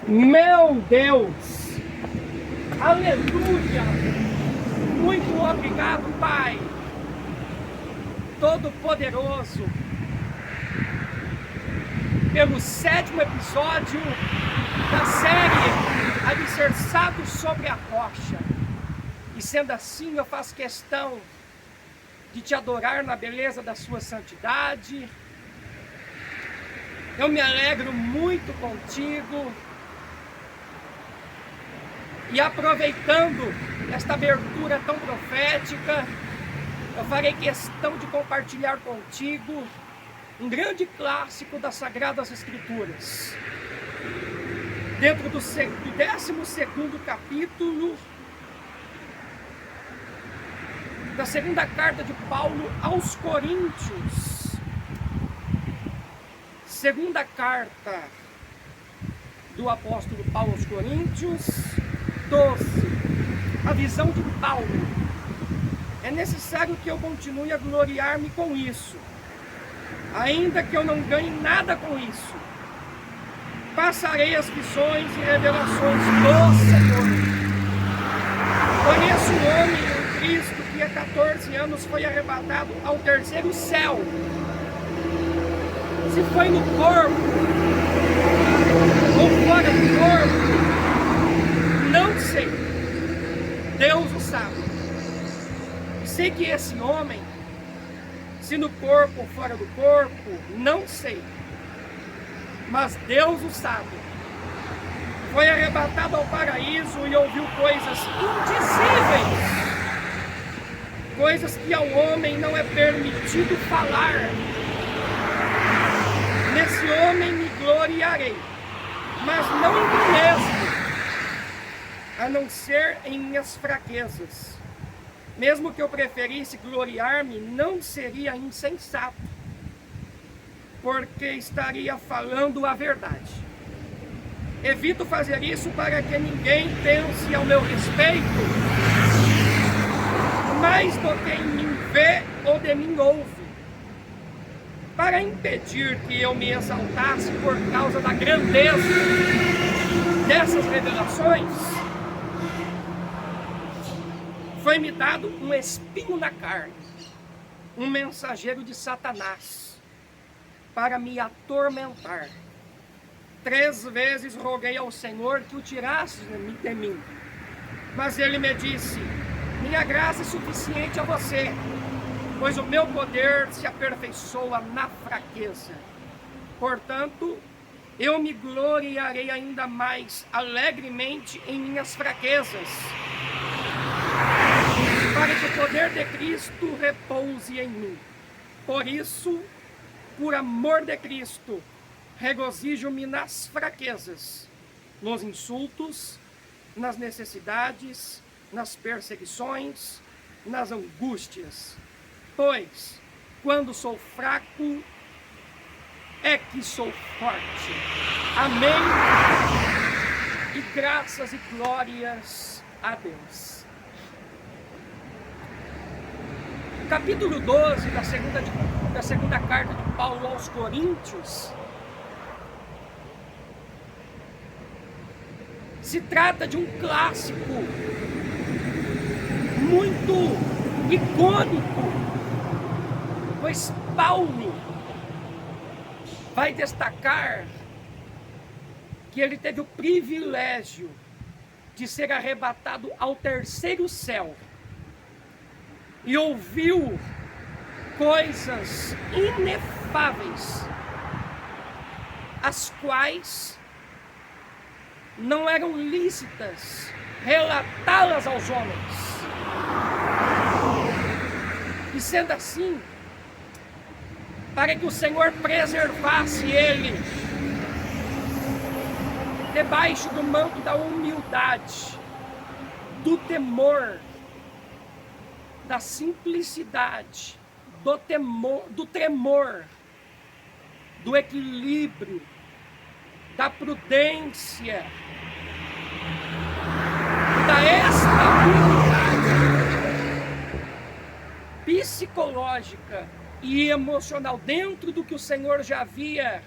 Meu Deus! Aleluia! Muito obrigado, Pai Todo-Poderoso, pelo 7º episódio da série Alicerçados sobre a Rocha. E sendo assim, eu faço questão de te adorar na beleza da sua santidade. Eu me alegro muito contigo. E aproveitando esta abertura tão profética, eu farei questão de compartilhar contigo um grande clássico das Sagradas Escrituras. Dentro do 12º capítulo da segunda carta de Paulo aos Coríntios. Segunda carta do apóstolo Paulo aos Coríntios 12. A visão de Paulo. É necessário que eu continue a gloriar-me com isso, ainda que eu não ganhe nada com isso. Passarei as visões e revelações do Senhor. Conheço um homem em Cristo que há 14 anos foi arrebatado ao 3º céu. Se foi no corpo ou fora do corpo, não sei. Deus o sabe. Sei que esse homem, se no corpo ou fora do corpo, não sei. Mas Deus o sabe. Foi arrebatado ao paraíso e ouviu coisas indizíveis. Coisas que ao homem não é permitido falar. Nesse homem me gloriarei, mas não em mim mesmo, a não ser em minhas fraquezas. Mesmo que eu preferisse gloriar-me, não seria insensato, porque estaria falando a verdade. Evito fazer isso para que ninguém pense ao meu respeito mais do que em mim vê ou de mim ouve, para impedir que eu me exaltasse por causa da grandeza dessas revelações. Foi-me dado um espinho na carne, um mensageiro de Satanás, para me atormentar. 3 vezes roguei ao Senhor que o tirasse de mim. Mas ele me disse: minha graça é suficiente a você, pois o meu poder se aperfeiçoa na fraqueza. Portanto, eu me gloriarei ainda mais alegremente em minhas fraquezas, para que o poder de Cristo repouse em mim. Por isso, por amor de Cristo, regozijo-me nas fraquezas, nos insultos, nas necessidades, nas perseguições, nas angústias. Pois, quando sou fraco, é que sou forte. Amém? E graças e glórias a Deus. Capítulo 12 da segunda carta de Paulo aos Coríntios se trata de um clássico muito icônico, pois Paulo vai destacar que ele teve o privilégio de ser arrebatado ao 3º céu e ouviu coisas inefáveis, as quais não eram lícitas relatá-las aos homens. E sendo assim, para que o Senhor preservasse ele debaixo do manto da humildade, do temor, da simplicidade, do tremor, do equilíbrio, da prudência, da estabilidade psicológica e emocional, dentro do que o Senhor já havia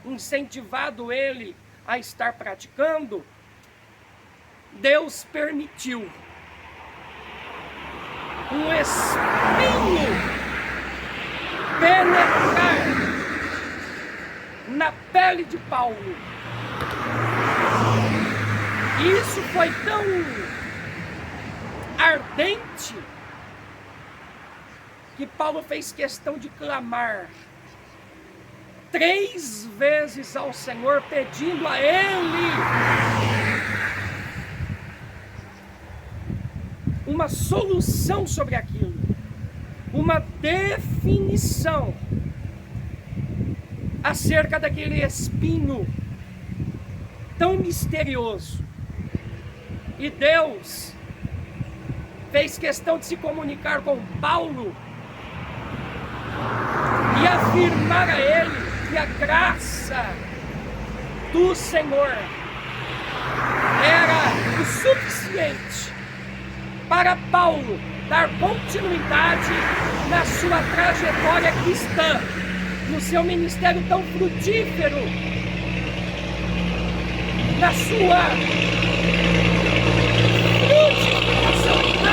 incentivado ele a estar praticando, Deus permitiu um espinho penetrar na pele de Paulo. E isso foi tão ardente que Paulo fez questão de clamar 3 vezes ao Senhor, pedindo a Ele uma solução sobre aquilo, uma definição acerca daquele espinho tão misterioso. E Deus fez questão de se comunicar com Paulo e afirmar a ele que a graça do Senhor era o suficiente para Paulo dar continuidade na sua trajetória cristã, no seu ministério tão frutífero, na sua frutificação em graça.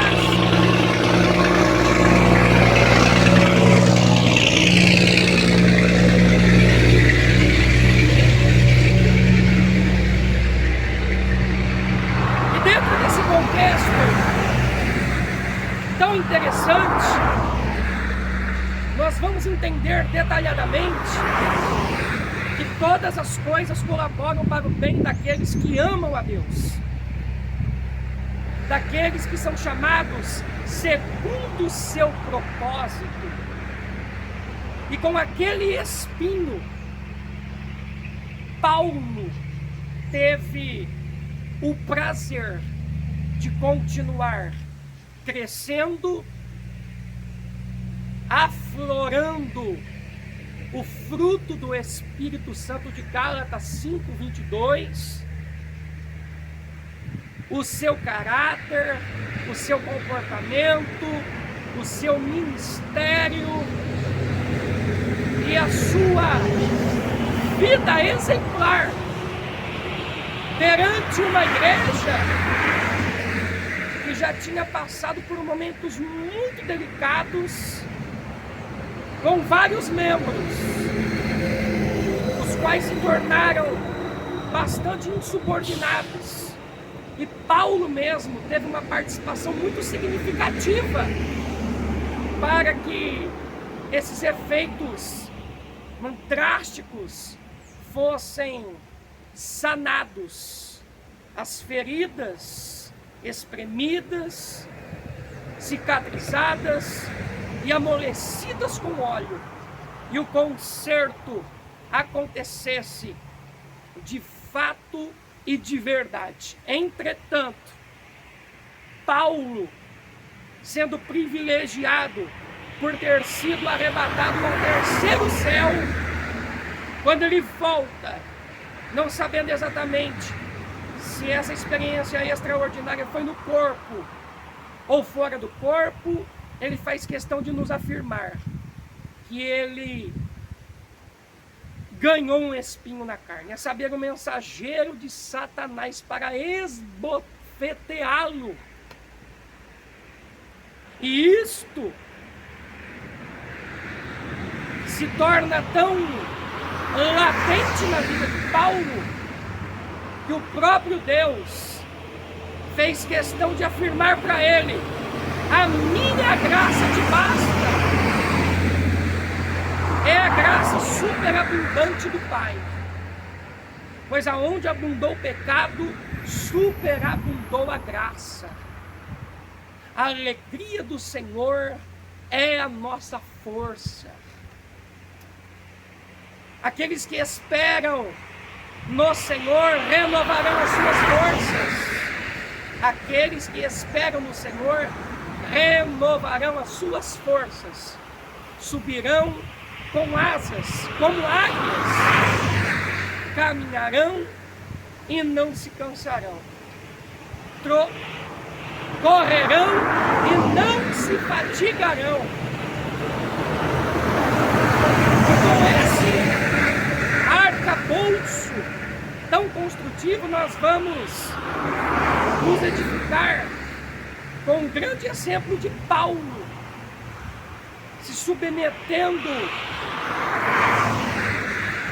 E dentro desse contexto tão interessante, nós vamos entender detalhadamente que todas as coisas colaboram para o bem daqueles que amam a Deus, daqueles que são chamados segundo o seu propósito. E com aquele espinho, Paulo teve o prazer de continuar crescendo, aflorando o fruto do Espírito Santo de Gálatas 5:22, o seu caráter, o seu comportamento, o seu ministério e a sua vida exemplar perante uma igreja que já tinha passado por momentos muito delicados, com vários membros, os quais se tornaram bastante insubordinados. E Paulo mesmo teve uma participação muito significativa para que esses efeitos drásticos fossem sanados, as feridas espremidas, cicatrizadas e amolecidas com óleo, e o conserto acontecesse de fato e de verdade. Entretanto, Paulo, sendo privilegiado por ter sido arrebatado ao terceiro céu, quando ele volta, não sabendo exatamente se essa experiência extraordinária foi no corpo ou fora do corpo, ele faz questão de nos afirmar que ele ganhou um espinho na carne, a saber, o mensageiro de Satanás para esbofeteá-lo. E isto se torna tão latente na vida de Paulo que o próprio Deus fez questão de afirmar para ele: a minha graça te basta. É a graça superabundante do Pai, pois aonde abundou o pecado, superabundou a graça. A alegria do Senhor é a nossa força. Aqueles que esperam no Senhor renovarão as suas forças. Aqueles que esperam no Senhor renovarão as suas forças. Subirão com asas como águias. Caminharão e não se cansarão. Correrão e não se fatigarão. E com esse arcabouço tão construtivo, nós vamos nos edificar com um grande exemplo de Paulo, se submetendo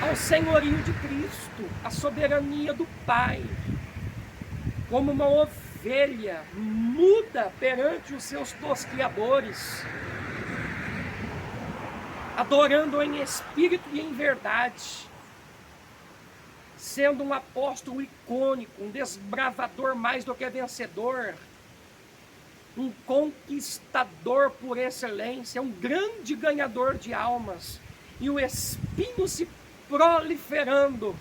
ao senhorio de Cristo, à soberania do Pai, como uma ovelha muda perante os seus tosquiadores, adorando em espírito e em verdade, sendo um apóstolo icônico, um desbravador mais do que vencedor, um conquistador por excelência, um grande ganhador de almas, e o espinho se proliferando,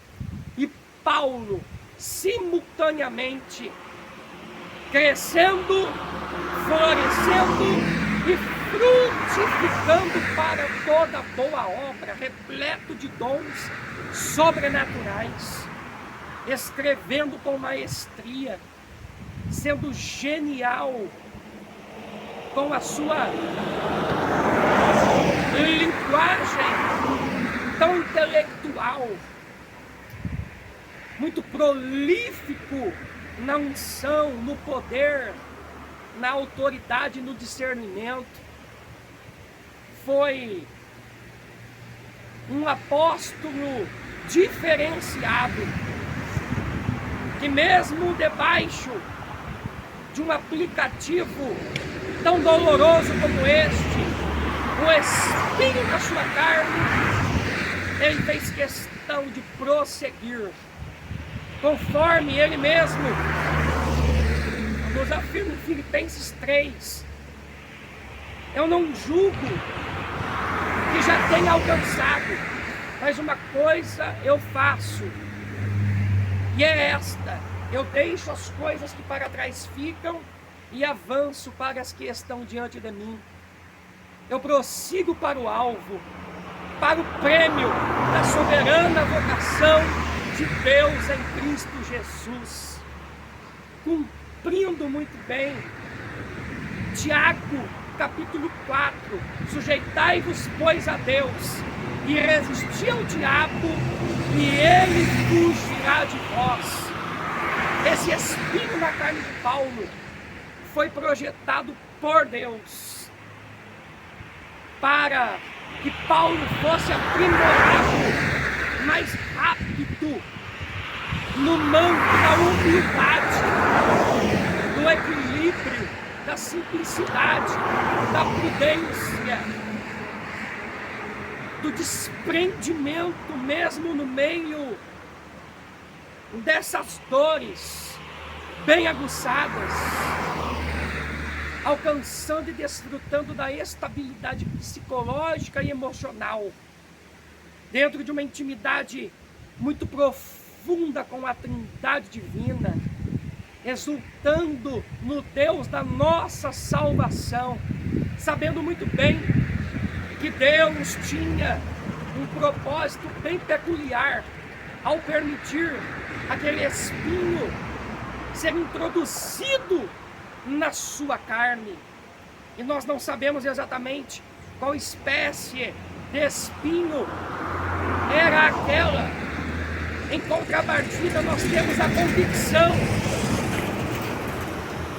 e Paulo simultaneamente crescendo, florescendo e frutificando para toda boa obra, repleto de dons sobrenaturais, escrevendo com maestria, sendo genial com a sua linguagem tão intelectual, muito prolífico na unção, no poder, na autoridade, no discernimento. Foi um apóstolo diferenciado, que mesmo debaixo de um aplicativo tão doloroso como este, o espinho na sua carne, ele fez questão de prosseguir, conforme ele mesmo nos afirma em Filipenses 3. Eu não julgo que já tenha alcançado, mas uma coisa eu faço, e é esta: eu deixo as coisas que para trás ficam e avanço para as que estão diante de mim. Eu prossigo para o alvo, para o prêmio da soberana vocação de Deus em Cristo Jesus, cumprindo muito bem Tiago capítulo 4, sujeitai-vos pois a Deus e resisti ao diabo e ele fugirá de vós. Esse espinho na carne de Paulo foi projetado por Deus para que Paulo fosse aprimorado mais rápido no manto da humildade, do equilíbrio, da simplicidade, da prudência, do desprendimento, mesmo no meio dessas dores bem aguçadas, alcançando e desfrutando da estabilidade psicológica e emocional, dentro de uma intimidade muito profunda com a Trindade Divina, exultando no Deus da nossa salvação, sabendo muito bem que Deus tinha um propósito bem peculiar ao permitir aquele espinho ser introduzido na sua carne. E nós não sabemos exatamente qual espécie de espinho era aquela. Em contrapartida, nós temos a convicção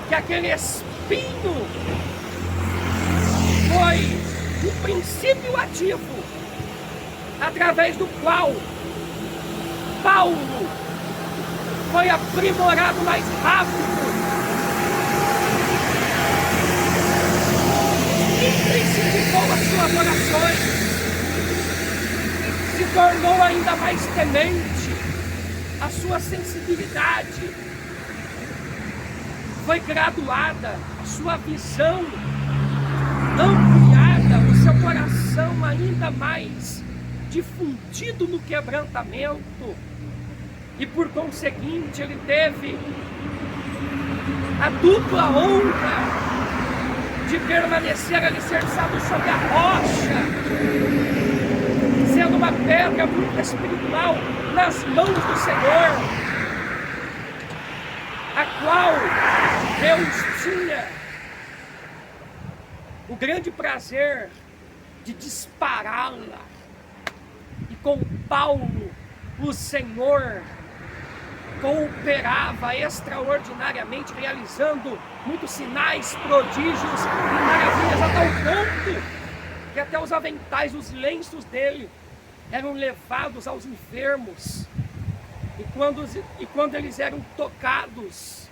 que aquele espinho foi o princípio ativo através do qual Paulo foi aprimorado mais rápido, intensificou as suas orações, se tornou ainda mais temente, a sua sensibilidade foi graduada, a sua visão ampliada, o seu coração ainda mais difundido no quebrantamento, e por conseguinte ele teve a dupla honra de permanecer alicerçado sobre a rocha, sendo uma pedra muito espiritual nas mãos do Senhor, a qual Deus tinha o grande prazer de dispará-la. E com Paulo, o Senhor cooperava extraordinariamente, realizando muitos sinais, prodígios e maravilhas, a tal ponto que até os aventais, os lenços dele eram levados aos enfermos, e quando eles eram tocados,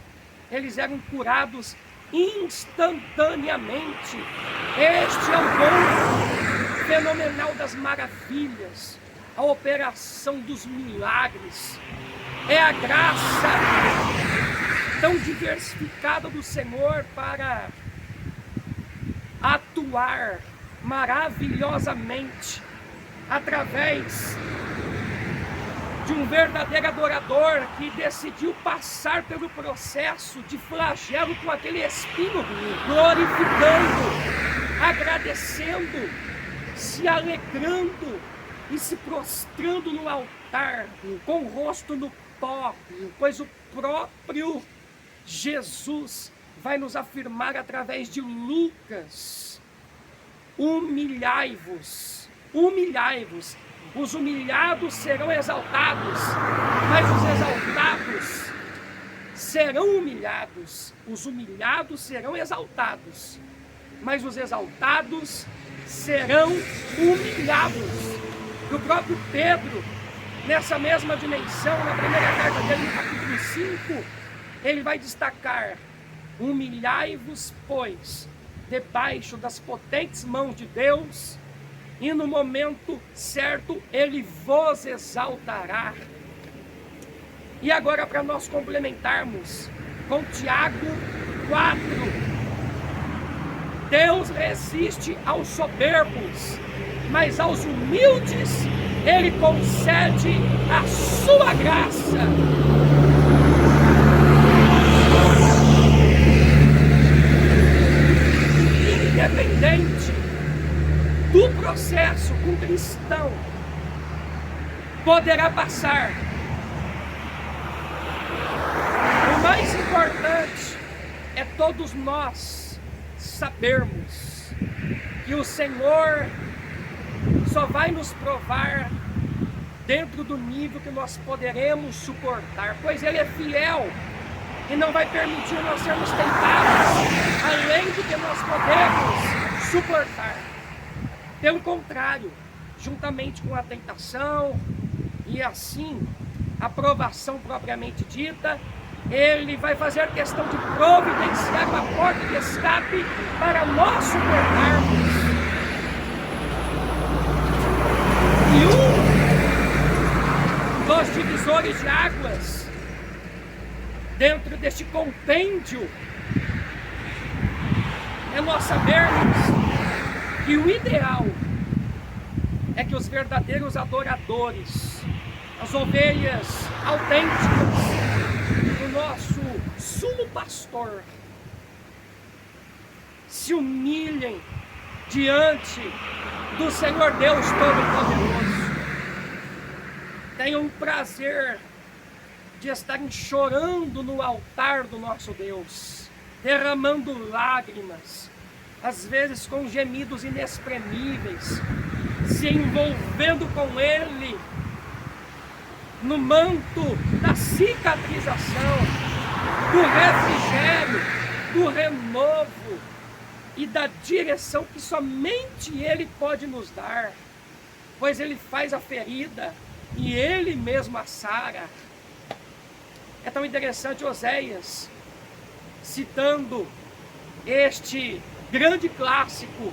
eles eram curados instantaneamente. Este é o dom fenomenal das maravilhas, a operação dos milagres. É a graça tão diversificada do Senhor para atuar maravilhosamente através de um verdadeiro adorador que decidiu passar pelo processo de flagelo com aquele espinho, glorificando, agradecendo, se alegrando e se prostrando no altar, com o rosto no pó, pois o próprio Jesus vai nos afirmar através de Lucas: humilhai-vos, humilhai-vos. Os humilhados serão exaltados, mas os exaltados serão humilhados. Os humilhados serão exaltados, mas os exaltados serão humilhados. E o próprio Pedro, nessa mesma dimensão, na primeira carta dele, no capítulo 5, ele vai destacar: humilhai-vos, pois, debaixo das potentes mãos de Deus, e no momento certo Ele vos exaltará. E agora, para nós complementarmos com Tiago 4, Deus resiste aos soberbos, mas aos humildes Ele concede a sua graça. Independente do processo que um cristão poderá passar, o mais importante é todos nós sabermos que o Senhor só vai nos provar dentro do nível que nós poderemos suportar, pois Ele é fiel e não vai permitir nós sermos tentados além do que nós podemos suportar. Pelo contrário, juntamente com a tentação e assim a provação propriamente dita, Ele vai fazer questão de providenciar uma porta de escape para nós suportarmos. E um dos divisores de águas dentro deste compêndio é nós sabermos que o ideal é que os verdadeiros adoradores, as ovelhas autênticas do nosso sumo pastor, se humilhem diante do Senhor Deus Todo-Poderoso, tenham o prazer de estarem chorando no altar do nosso Deus, derramando lágrimas, às vezes com gemidos inexprimíveis, se envolvendo com Ele no manto da cicatrização, do refrigério, do renovo e da direção que somente Ele pode nos dar, pois Ele faz a ferida e Ele mesmo a sara. É tão interessante Oséias, citando este grande clássico,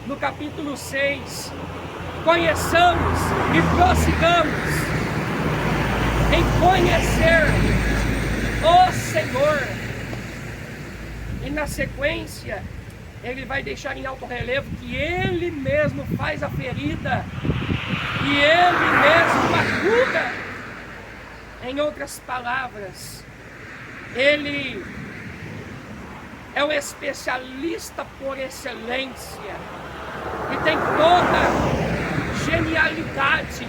no capítulo 6, conheçamos e prossigamos em conhecer o Senhor. E na sequência, ele vai deixar em alto relevo que Ele mesmo faz a ferida e Ele mesmo a cura. Em outras palavras, Ele é o especialista por excelência e tem toda genialidade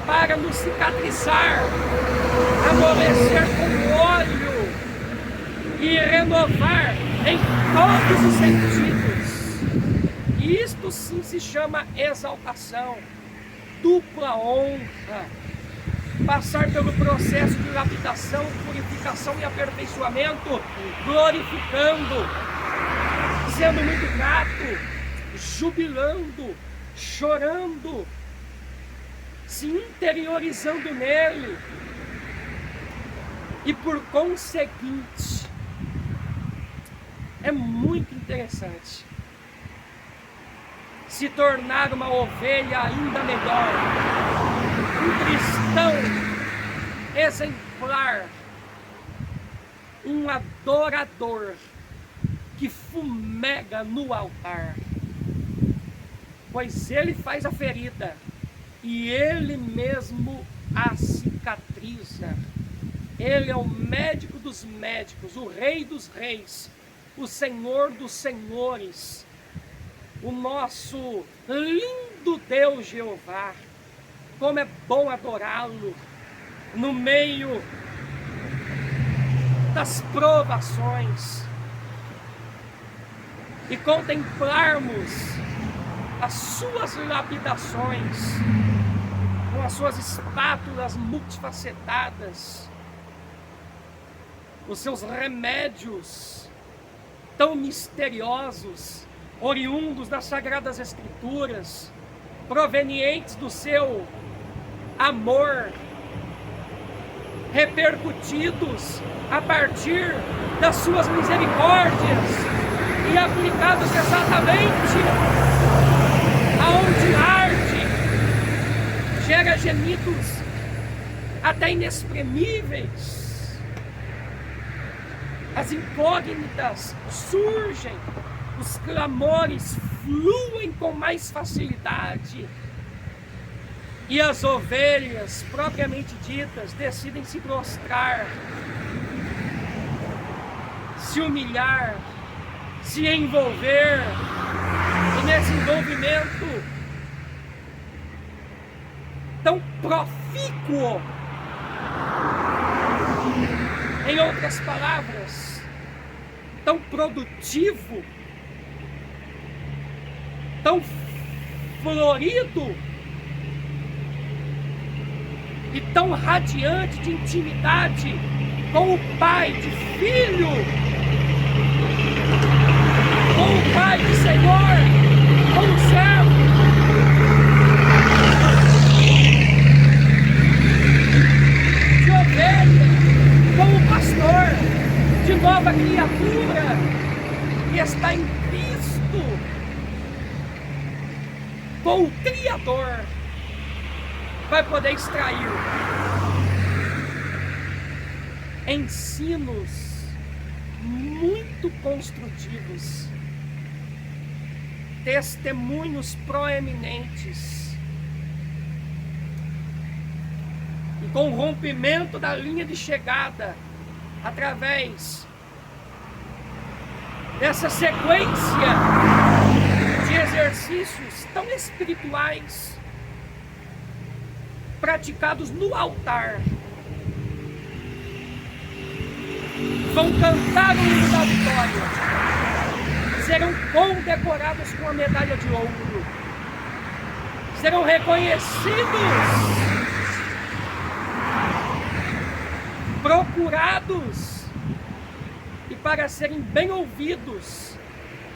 para nos cicatrizar, amolecer com óleo e renovar em todos os sentidos. E isto sim se chama exaltação, dupla honra. passar pelo processo de lapidação, purificação e aperfeiçoamento, glorificando, sendo muito grato, jubilando, chorando, se interiorizando nele, e por conseguinte, é muito interessante se tornar uma ovelha ainda melhor, um cristão exemplar, um adorador que fumega no altar, pois ele faz a ferida e ele mesmo a cicatriza. Ele é o médico dos médicos, o rei dos reis, o senhor dos senhores, o nosso lindo Deus Jeová. Como é bom adorá-lo no meio das provações e contemplarmos as suas lapidações com as suas espátulas multifacetadas, os seus remédios tão misteriosos, oriundos das Sagradas Escrituras, provenientes do seu amor, repercutidos a partir das suas misericórdias e aplicados exatamente aonde arde, gera gemidos até inexprimíveis. As incógnitas surgem, os clamores fluem com mais facilidade, e as ovelhas, propriamente ditas, decidem se prostrar, se humilhar, se envolver, e nesse envolvimento tão profícuo, em outras palavras, tão produtivo, tão florido e tão radiante de intimidade com o Pai, de Filho, com o Pai, de Senhor, com o servo, de ovelha, com o pastor, de nova criatura que está em Cristo, com o Criador, vai poder extrair ensinos muito construtivos, testemunhos proeminentes, e com o rompimento da linha de chegada, através dessa sequência de exercícios tão espirituais, praticados no altar, vão cantar o hino da vitória, serão condecorados com a medalha de ouro, serão reconhecidos, procurados, e para serem bem ouvidos,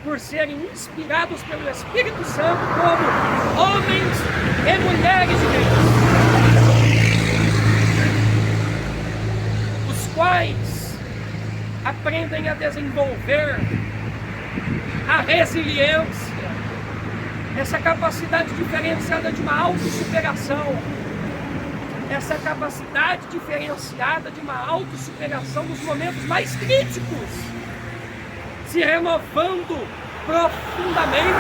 por serem inspirados pelo Espírito Santo como homens e mulheres de Deus, os quais aprendem a desenvolver a resiliência, essa capacidade diferenciada de uma autossuperação, essa capacidade diferenciada de uma autossuperação nos momentos mais críticos, se renovando profundamente,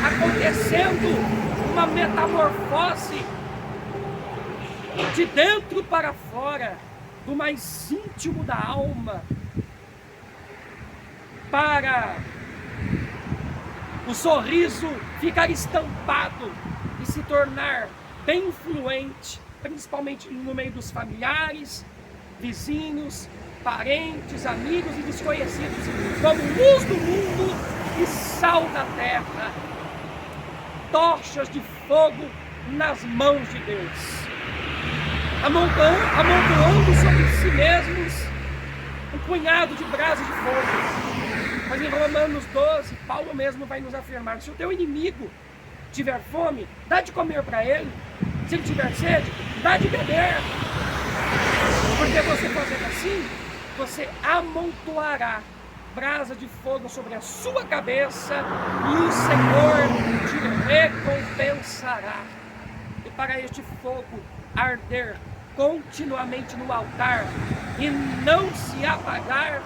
acontecendo uma metamorfose de dentro para fora, do mais íntimo da alma, para o sorriso ficar estampado e se tornar bem influente, principalmente no meio dos familiares, vizinhos, parentes, amigos e desconhecidos, como luz do mundo e sal da terra, tochas de fogo nas mãos de Deus. amontoando sobre si mesmos um punhado de brasas de fogo. Mas em Romanos 12, Paulo mesmo vai nos afirmar: se o teu inimigo tiver fome, dá de comer para ele. Se ele tiver sede, dá de beber. Porque você fazendo assim, você amontoará brasa de fogo sobre a sua cabeça e o Senhor te recompensará. E para este fogo arder continuamente no altar e não se apagar,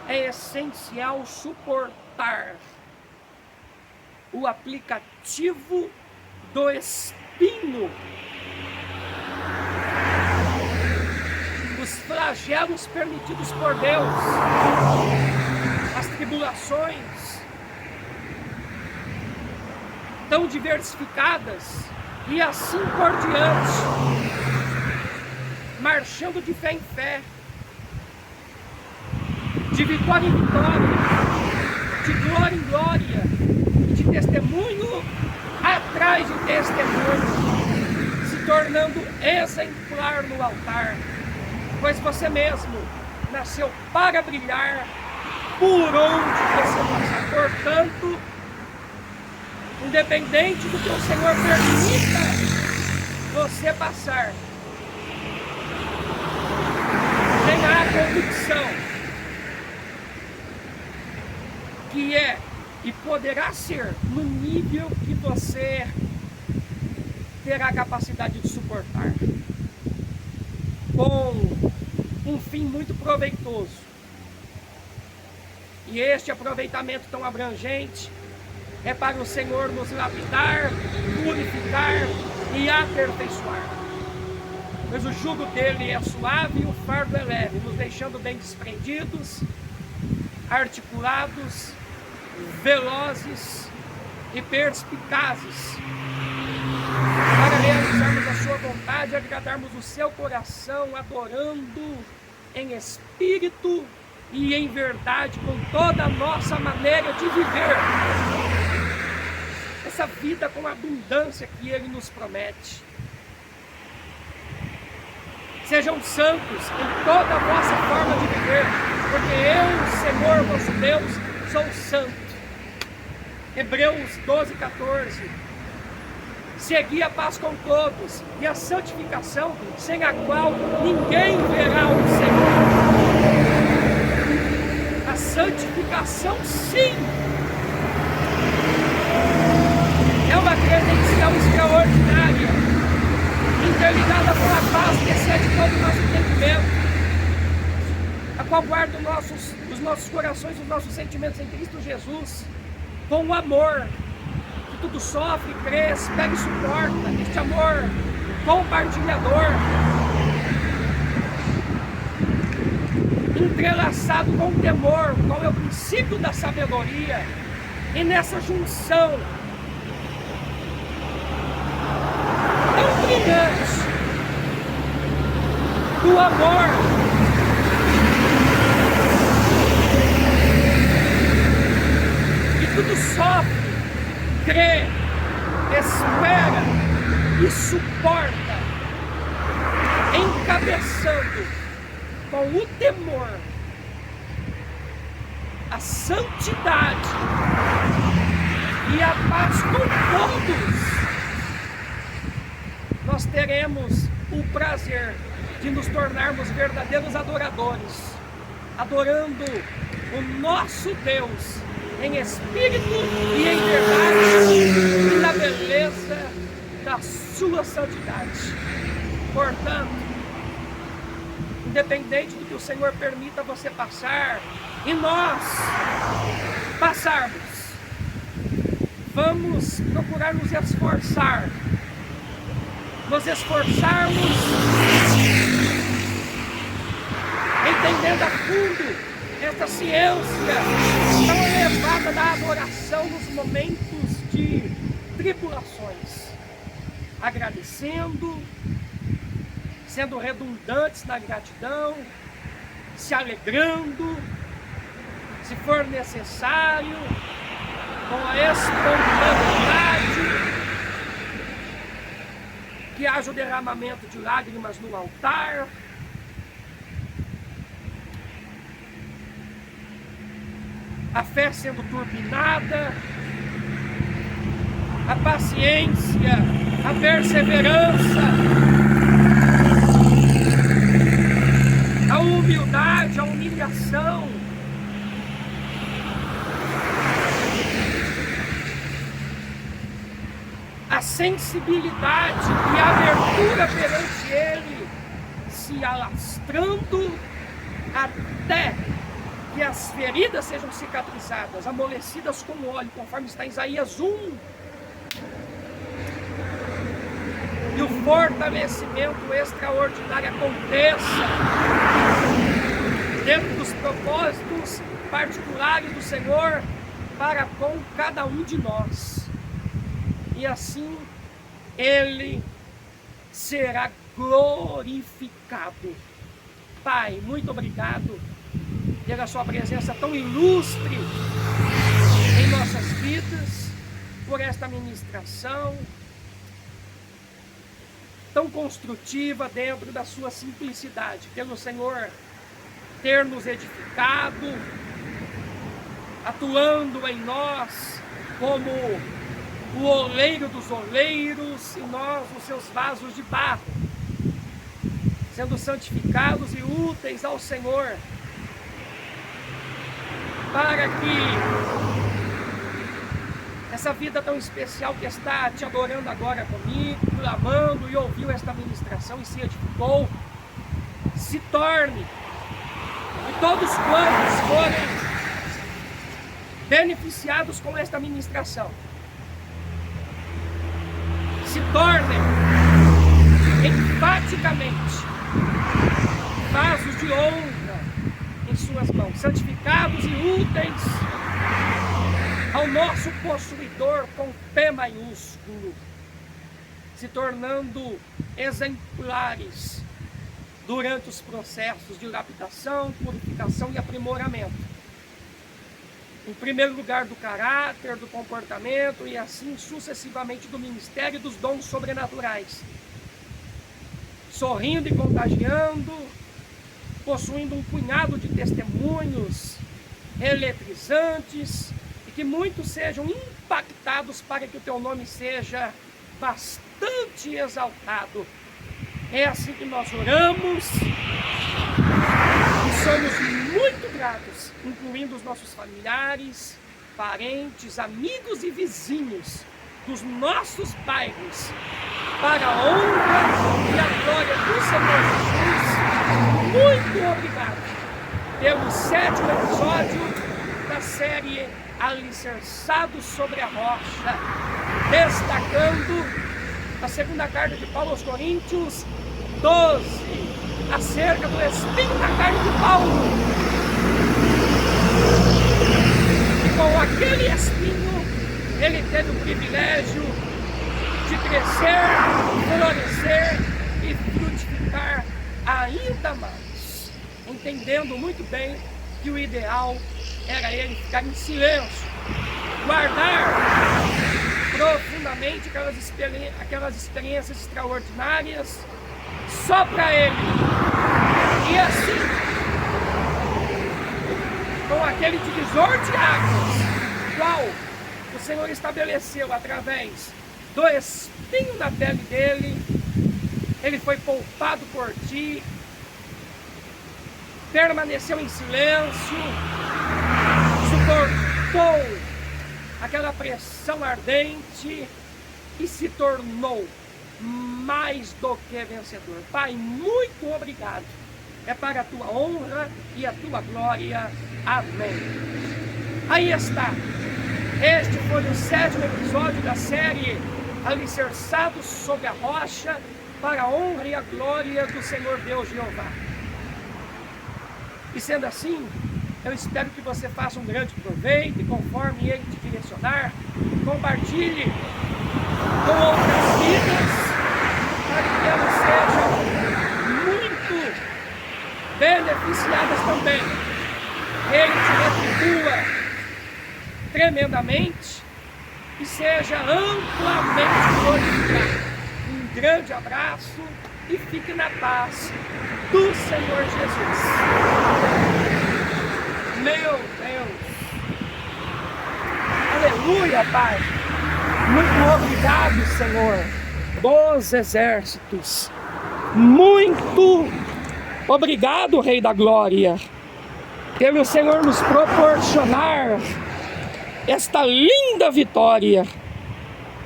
é essencial suportar o aplicativo do espinho, os flagelos permitidos por Deus, as tribulações tão diversificadas e assim por diante, marchando de fé em fé, de vitória em vitória, de glória em glória, de testemunho atrás de testemunho, se tornando exemplar no altar, pois você mesmo nasceu para brilhar por onde você passar. Portanto, independente do que o Senhor permita você passar, tenha a convicção que é e poderá ser no nível que você terá a capacidade de suportar, com um fim muito proveitoso. E este aproveitamento tão abrangente é para o Senhor nos lapidar, purificar e aperfeiçoar. Pois o jugo dele é suave e o fardo é leve, nos deixando bem desprendidos, articulados, velozes e perspicazes, para realizarmos a sua vontade e agradarmos o seu coração, adorando em espírito e em verdade, com toda a nossa maneira de viver essa vida com abundância que ele nos promete. Sejam santos em toda a vossa forma de viver, porque eu, Senhor vosso Deus, sou santo. Hebreus 12, 14. Segui a paz com todos e a santificação, sem a qual ninguém verá o Senhor. A santificação, sim, é uma credencial extraordinária, interligada com a paz que excede todo o nosso entendimento, a qual guarda os nossos corações, os nossos sentimentos em Cristo Jesus, com o amor que tudo sofre, crê, espera e suporta, este amor compartilhador, entrelaçado com o temor, qual é o princípio da sabedoria. E nessa junção tão brilhante do amor que tudo sofre, crê, espera e suporta, encabeçando com o temor a santidade e a paz com todos, nós teremos o prazer de nos tornarmos verdadeiros adoradores, adorando o nosso Deus em espírito e em verdade, e na beleza da sua santidade. Portanto, independente do que o Senhor permita você passar, e nós passarmos, vamos procurar nos esforçar, nos esforçarmos, entendendo a fundo esta ciência tão elevada da adoração nos momentos de tribulações, agradecendo, sendo redundantes na gratidão, se alegrando, se for necessário, com a espontaneidade que haja o derramamento de lágrimas no altar, a fé sendo turbinada, a paciência, a perseverança, a humildade, a humilhação, a sensibilidade e a abertura perante Ele, se alastrando até que as feridas sejam cicatrizadas, amolecidas com óleo, conforme está em Isaías 1. E o fortalecimento extraordinário aconteça dentro dos propósitos particulares do Senhor para com cada um de nós. E assim Ele será glorificado. Pai, muito obrigado pela sua presença tão ilustre em nossas vidas, por esta ministração tão construtiva dentro da sua simplicidade, pelo Senhor ter nos edificado, atuando em nós como o oleiro dos oleiros e nós os seus vasos de barro, sendo santificados e úteis ao Senhor, para que essa vida tão especial que está te adorando agora comigo, clamando e ouviu esta ministração e se edificou, se torne, e todos quantos forem beneficiados com esta ministração, se tornem enfaticamente vasos de honra em suas mãos, santificados e úteis ao nosso possuidor com P maiúsculo, se tornando exemplares durante os processos de lapidação, purificação e aprimoramento. Em primeiro lugar do caráter, do comportamento e assim sucessivamente do ministério e dos dons sobrenaturais. Sorrindo e contagiando, possuindo um punhado de testemunhos eletrizantes, que muitos sejam impactados para que o teu nome seja bastante exaltado. É assim que nós oramos e somos muito gratos, incluindo os nossos familiares, parentes, amigos e vizinhos dos nossos bairros, para a honra e a glória do Senhor Jesus. Muito obrigado pelo 7º episódio da série Alicerçados sobre a Rocha, destacando a segunda carta de Paulo aos Coríntios 12, acerca do espinho na carne de Paulo. E com aquele espinho, ele teve o privilégio de crescer, florescer e frutificar ainda mais, entendendo muito bem que o ideal era ele ficar em silêncio, guardar profundamente aquelas experiências extraordinárias só para ele. E assim, com aquele divisor de águas, qual o Senhor estabeleceu através do espinho da pele dele, ele foi poupado por ti, permaneceu em silêncio, suportou aquela pressão ardente e se tornou mais do que vencedor. Pai, muito obrigado. É para a tua honra e a tua glória. Amém. Aí está. Este foi o 7º episódio da série Alicerçados sobre a Rocha, para a honra e a glória do Senhor Deus Jeová. E sendo assim, eu espero que você faça um grande proveito e conforme Ele te direcionar, compartilhe com outras vidas para que elas sejam muito beneficiadas também. Ele te retribua tremendamente e seja amplamente glorificado em grande abraço e fique na paz do Senhor Jesus. Meu Deus! Aleluia, Pai! Muito obrigado, Senhor dos exércitos. Muito obrigado, Rei da Glória, pelo Senhor nos proporcionar esta linda vitória